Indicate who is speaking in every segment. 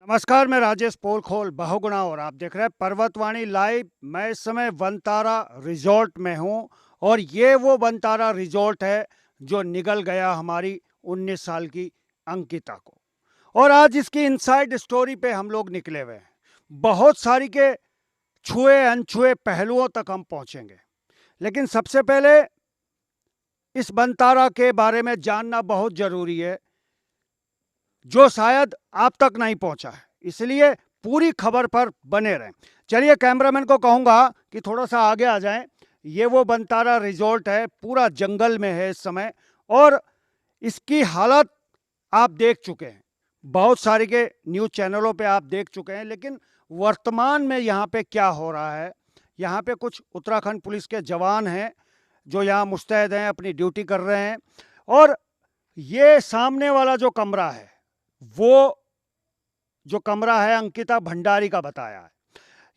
Speaker 1: नमस्कार, मैं राजेश पोलखोल बहुगुणा और आप देख रहे हैं पर्वतवाणी लाइव। मैं इस समय वनतारा रिजॉर्ट में हूं और ये वो वनतारा रिजॉर्ट है जो निगल गया हमारी 19 साल की अंकिता को। और आज इसकी इनसाइड स्टोरी पे हम लोग निकले हुए हैं। बहुत सारी के छुए अनछुए पहलुओं तक हम पहुंचेंगे, लेकिन सबसे पहले इस वनतारा के बारे में जानना बहुत जरूरी है जो शायद आप तक नहीं पहुंचा है, इसलिए पूरी खबर पर बने रहें। चलिए, कैमरामैन को कहूंगा कि थोड़ा सा आगे आ जाएं। ये वो वनतारा रिजॉर्ट है, पूरा जंगल में है इस समय और इसकी हालत आप देख चुके हैं, बहुत सारे के न्यूज़ चैनलों पे आप देख चुके हैं। लेकिन वर्तमान में यहाँ पे क्या हो रहा है, यहाँ पे कुछ उत्तराखंड पुलिस के जवान हैं जो यहाँ मुस्तैद हैं, अपनी ड्यूटी कर रहे हैं। और ये सामने वाला जो कमरा है, वो जो कमरा है अंकिता भंडारी का बताया है।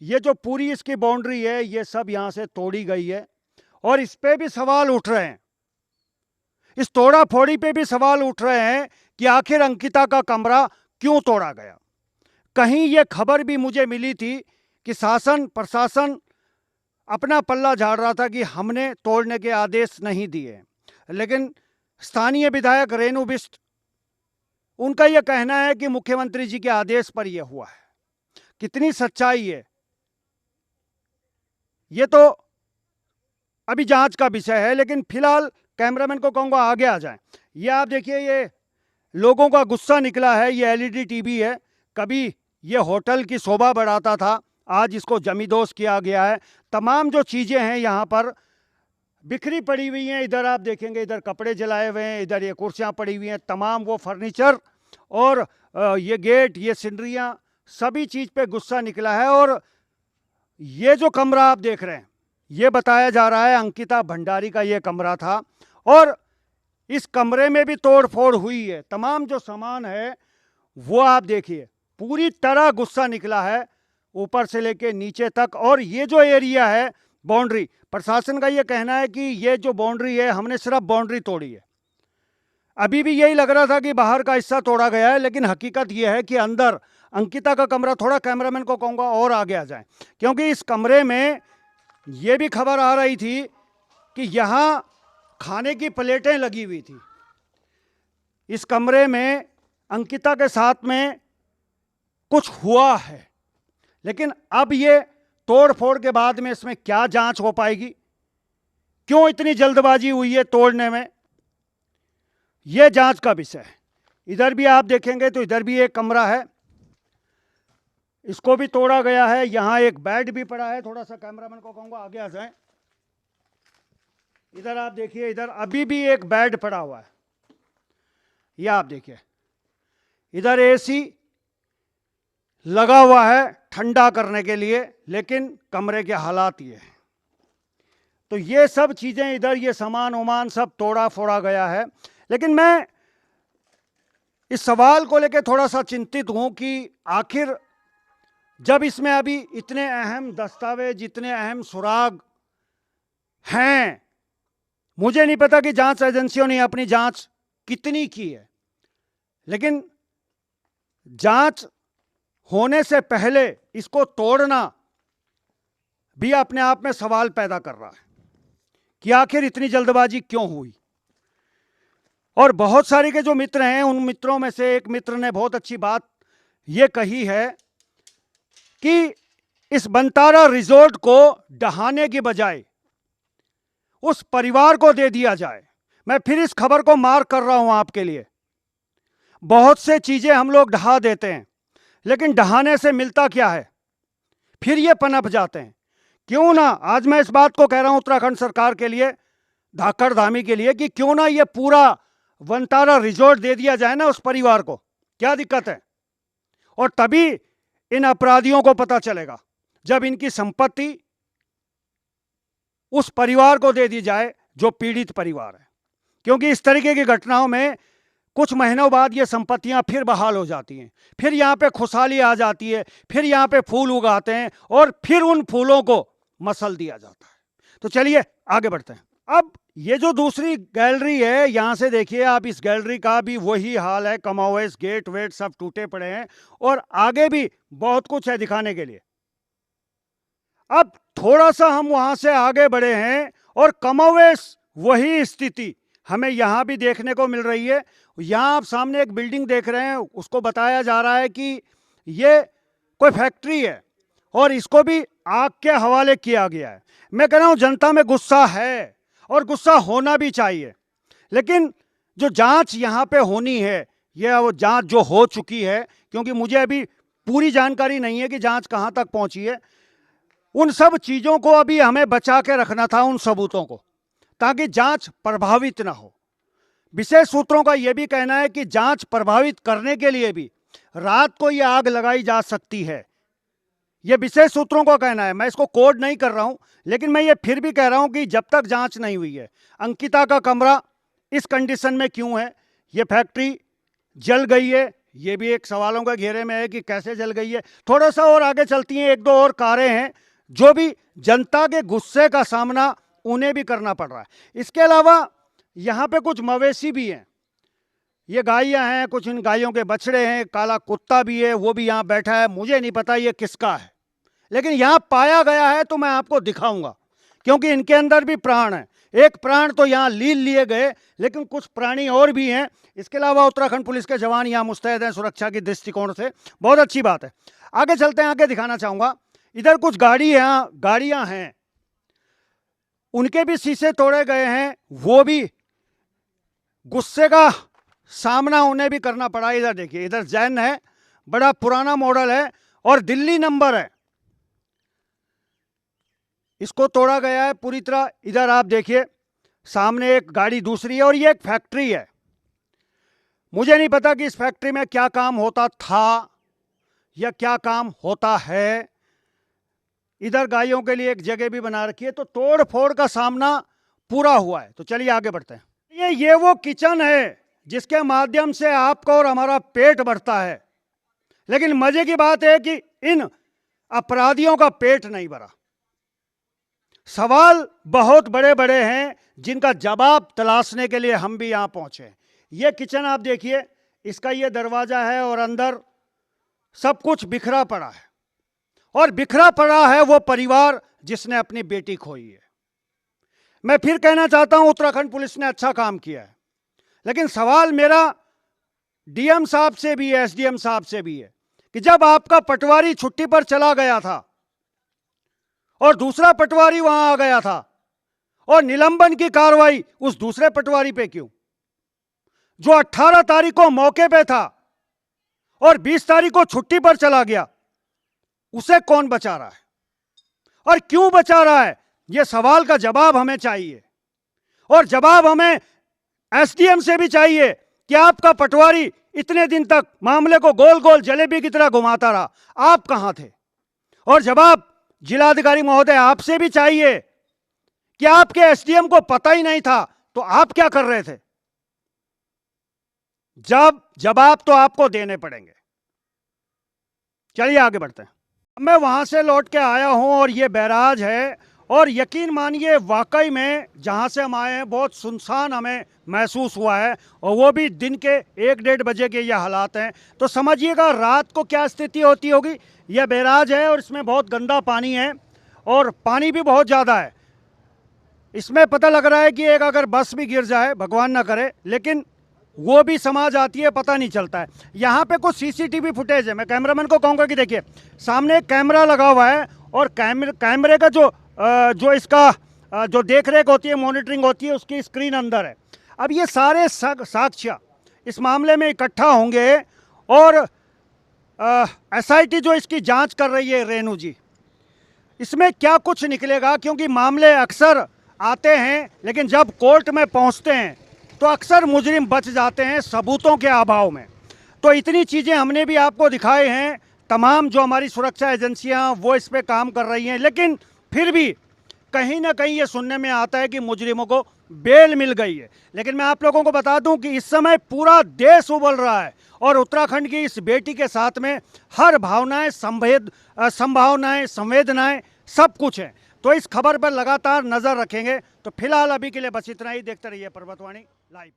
Speaker 1: ये जो पूरी इसकी बाउंड्री है, ये सब यहाँ से तोड़ी गई है और इस पे भी सवाल उठ रहे हैं, इस तोड़ा फोड़ी पे भी सवाल उठ रहे हैं कि आखिर अंकिता का कमरा क्यों तोड़ा गया। कहीं ये खबर भी मुझे मिली थी कि शासन प्रशासन अपना पल्ला झाड़ रहा था कि हमने तोड़ने के आदेश नहीं दिए, लेकिन स्थानीय विधायक रेणु बिष्ट, उनका यह कहना है कि मुख्यमंत्री जी के आदेश पर यह हुआ है। कितनी सच्चाई है ये तो अभी जांच का विषय है, लेकिन फिलहाल कैमरामैन को कहूंगा आगे आ जाएं। ये आप देखिए, ये लोगों का गुस्सा निकला है। ये एलईडी टीवी है, कभी ये होटल की शोभा बढ़ाता था, आज इसको जमींदोज किया गया है। तमाम जो चीज़ें हैं यहाँ पर बिखरी पड़ी हुई हैं। इधर आप देखेंगे, इधर कपड़े जलाए हुए हैं, इधर ये कुर्सियाँ पड़ी हुई हैं, तमाम वो फर्नीचर और ये गेट, ये सिनरियाँ, सभी चीज़ पे गुस्सा निकला है। और ये जो कमरा आप देख रहे हैं, ये बताया जा रहा है अंकिता भंडारी का ये कमरा था और इस कमरे में भी तोड़ फोड़ हुई है। तमाम जो सामान है वो आप देखिए, पूरी तरह गुस्सा निकला है ऊपर से लेके नीचे तक। और ये जो एरिया है बाउंड्री, प्रशासन का ये कहना है कि ये जो बाउंड्री है, हमने सिर्फ बाउंड्री तोड़ी है। अभी भी यही लग रहा था कि बाहर का हिस्सा तोड़ा गया है, लेकिन हकीकत यह है कि अंदर अंकिता का कमरा, थोड़ा कैमरामैन को कहूँगा और आगे आ जाए, क्योंकि इस कमरे में ये भी खबर आ रही थी कि यहाँ खाने की प्लेटें लगी हुई थी। इस कमरे में अंकिता के साथ में कुछ हुआ है, लेकिन अब ये तोड़ फोड़ के बाद में इसमें क्या जांच हो पाएगी, क्यों इतनी जल्दबाजी हुई है तोड़ने में, यह जांच का विषय है। इधर भी आप देखेंगे तो इधर भी एक कमरा है, इसको भी तोड़ा गया है। यहां एक बेड भी पड़ा है। थोड़ा सा कैमरामैन को कहूंगा आगे आ जाए। इधर आप देखिए, इधर अभी भी एक बेड पड़ा हुआ है। यह आप देखिए, इधर एसी लगा हुआ है ठंडा करने के लिए, लेकिन कमरे के हालात ये हैं। तो ये सब चीजें, इधर ये सामान उमान सब तोड़ा फोड़ा गया है। लेकिन मैं इस सवाल को लेकर थोड़ा सा चिंतित हूं कि आखिर जब इसमें अभी इतने अहम दस्तावेज, इतने अहम सुराग हैं, मुझे नहीं पता कि जांच एजेंसियों ने अपनी जांच कितनी की है, लेकिन जांच होने से पहले इसको तोड़ना भी अपने आप में सवाल पैदा कर रहा है कि आखिर इतनी जल्दबाजी क्यों हुई। और बहुत सारे के जो मित्र हैं, उन मित्रों में से एक मित्र ने बहुत अच्छी बात ये कही है कि इस वनतारा रिजॉर्ट को ढहाने की बजाय उस परिवार को दे दिया जाए। मैं फिर इस खबर को मार्क कर रहा हूं आपके लिए। बहुत से चीजें हम लोग ढहा देते हैं, लेकिन ढहाने से मिलता क्या है, फिर ये पनप जाते हैं। क्यों ना, आज मैं इस बात को कह रहा हूं उत्तराखंड सरकार के लिए, धाकड़ धामी के लिए, कि क्यों ना ये पूरा वनतारा रिजॉर्ट दे दिया जाए ना उस परिवार को। क्या दिक्कत है? और तभी इन अपराधियों को पता चलेगा जब इनकी संपत्ति उस परिवार को दे दी जाए जो पीड़ित परिवार है। क्योंकि इस तरीके की घटनाओं में कुछ महीनों बाद ये संपत्तियां फिर बहाल हो जाती हैं, फिर यहाँ पे खुशहाली आ जाती है, फिर यहाँ पे फूल उगाते हैं और फिर उन फूलों को मसल दिया जाता है। तो चलिए आगे बढ़ते हैं। अब ये जो दूसरी गैलरी है, यहां से देखिए आप, इस गैलरी का भी वही हाल है, कमोवेश गेट वेट सब टूटे पड़े हैं और आगे भी बहुत कुछ है दिखाने के लिए। अब थोड़ा सा हम वहां से आगे बढ़े हैं और कमोवेश वही स्थिति हमें यहां भी देखने को मिल रही है। यहां आप सामने एक बिल्डिंग देख रहे हैं, उसको बताया जा रहा है कि ये कोई फैक्ट्री है और इसको भी आग के हवाले किया गया है। मैं कह रहा हूं जनता में गुस्सा है और गुस्सा होना भी चाहिए, लेकिन जो जांच यहां पे होनी है, यह वो जांच जो हो चुकी है, क्योंकि मुझे अभी पूरी जानकारी नहीं है कि जांच कहां तक पहुंची है, उन सब चीजों को अभी हमें बचा के रखना था, उन सबूतों को, ताकि जांच प्रभावित ना हो। विशेष सूत्रों का यह भी कहना है कि जांच प्रभावित करने के लिए भी रात को यह आग लगाई जा सकती है। यह विशेष सूत्रों का कहना है, मैं इसको कोड नहीं कर रहा हूं, लेकिन मैं ये फिर भी कह रहा हूं कि जब तक जांच नहीं हुई है, अंकिता का कमरा इस कंडीशन में क्यों है, यह फैक्ट्री जल गई है, यह भी एक सवालों के घेरे में है कि कैसे जल गई है। थोड़ा सा और आगे चलती हैं, एक दो और कारें हैं जो भी जनता के गुस्से का सामना उन्हें भी करना पड़ रहा है। इसके अलावा यहां पे कुछ मवेशी भी हैं, ये गायें हैं, कुछ इन गायों के बछड़े हैं, काला कुत्ता भी है, वो भी यहां बैठा है, मुझे नहीं पता ये किसका है, लेकिन यहां पाया गया है तो मैं आपको दिखाऊंगा, क्योंकि इनके अंदर भी प्राण है। एक प्राण तो यहां लील लिए गए, लेकिन कुछ प्राणी और भी हैं। इसके अलावा उत्तराखंड पुलिस के जवान यहां मुस्तैद हैं सुरक्षा के दृष्टिकोण से, बहुत अच्छी बात है। आगे चलते हैं, आगे दिखाना चाहूंगा। इधर कुछ गाड़ियां हैं, उनके भी शीशे तोड़े गए हैं, वो भी गुस्से का सामना उन्हें भी करना पड़ा। इधर देखिए, इधर जैन है, बड़ा पुराना मॉडल है और दिल्ली नंबर है, इसको तोड़ा गया है पूरी तरह। इधर आप देखिए, सामने एक गाड़ी दूसरी है और ये एक फैक्ट्री है। मुझे नहीं पता कि इस फैक्ट्री में क्या काम होता था या क्या काम होता है। इधर गायों के लिए एक जगह भी बना रखी है, तो तोड़ फोड़ का सामना पूरा हुआ है। तो चलिए आगे बढ़ते हैं। ये वो किचन है जिसके माध्यम से आपका और हमारा पेट भरता है, लेकिन मजे की बात है कि इन अपराधियों का पेट नहीं भरा। सवाल बहुत बड़े बड़े हैं जिनका जवाब तलाशने के लिए हम भी यहां पहुंचे। ये किचन आप देखिए, इसका ये दरवाजा है और अंदर सब कुछ बिखरा पड़ा है, और बिखरा पड़ा है वो परिवार जिसने अपनी बेटी खोई है। मैं फिर कहना चाहता हूं, उत्तराखंड पुलिस ने अच्छा काम किया है, लेकिन सवाल मेरा डीएम साहब से भी है, एसडीएम साहब से भी है कि जब आपका पटवारी छुट्टी पर चला गया था और दूसरा पटवारी वहां आ गया था, और निलंबन की कार्रवाई उस दूसरे पटवारी पे क्यों, जो 18 तारीख को मौके पे था और 20 तारीख को छुट्टी पर चला गया, उसे कौन बचा रहा है और क्यों बचा रहा है? यह सवाल का जवाब हमें चाहिए, और जवाब हमें एसडीएम से भी चाहिए कि आपका पटवारी इतने दिन तक मामले को गोल गोल जलेबी की तरह घुमाता रहा, आप कहां थे? और जवाब जिलाधिकारी महोदय आपसे भी चाहिए कि आपके एसडीएम को पता ही नहीं था तो आप क्या कर रहे थे? जवाब तो आपको देने पड़ेंगे। चलिए आगे बढ़ते हैं। मैं वहां से लौट के आया हूं और ये बैराज है, और यकीन मानिए वाकई में जहां से हम आए हैं बहुत सुनसान हमें महसूस हुआ है, और वो भी दिन के 1-1:30 बजे के ये हालात हैं। तो समझिएगा रात को क्या स्थिति होती होगी। यह बैराज है और इसमें बहुत गंदा पानी है, और पानी भी बहुत ज़्यादा है। इसमें पता लग रहा है कि एक अगर बस भी गिर जाए, भगवान ना करे, लेकिन वो भी समा जाती है, पता नहीं चलता है। यहाँ पे कुछ सीसीटीवी फुटेज है, मैं कैमरामैन को कहूँगा कि देखिए सामने एक कैमरा लगा हुआ है, और कैमरे का जो इसका जो देख रेख होती है, मॉनिटरिंग होती है, उसकी स्क्रीन अंदर है। अब ये सारे साक्ष्य इस मामले में इकट्ठा होंगे, और एसआईटी जो इसकी जांच कर रही है, रेणु जी, इसमें क्या कुछ निकलेगा, क्योंकि मामले अक्सर आते हैं लेकिन जब कोर्ट में पहुंचते हैं तो अक्सर मुजरिम बच जाते हैं सबूतों के अभाव में। तो इतनी चीज़ें हमने भी आपको दिखाए हैं, तमाम जो हमारी सुरक्षा एजेंसियां वो इस पे काम कर रही हैं, लेकिन फिर भी कहीं ना कहीं ये सुनने में आता है कि मुजरिमों को बेल मिल गई है। लेकिन मैं आप लोगों को बता दूं कि इस समय पूरा देश उबल रहा है, और उत्तराखंड की इस बेटी के साथ में हर भावनाएं, संभावनाएं, संवेदनाएं सब कुछ है। तो इस खबर पर लगातार नजर रखेंगे। तो फिलहाल अभी के लिए बस इतना ही। देखते रहिए पर्वतवाणी लाइव।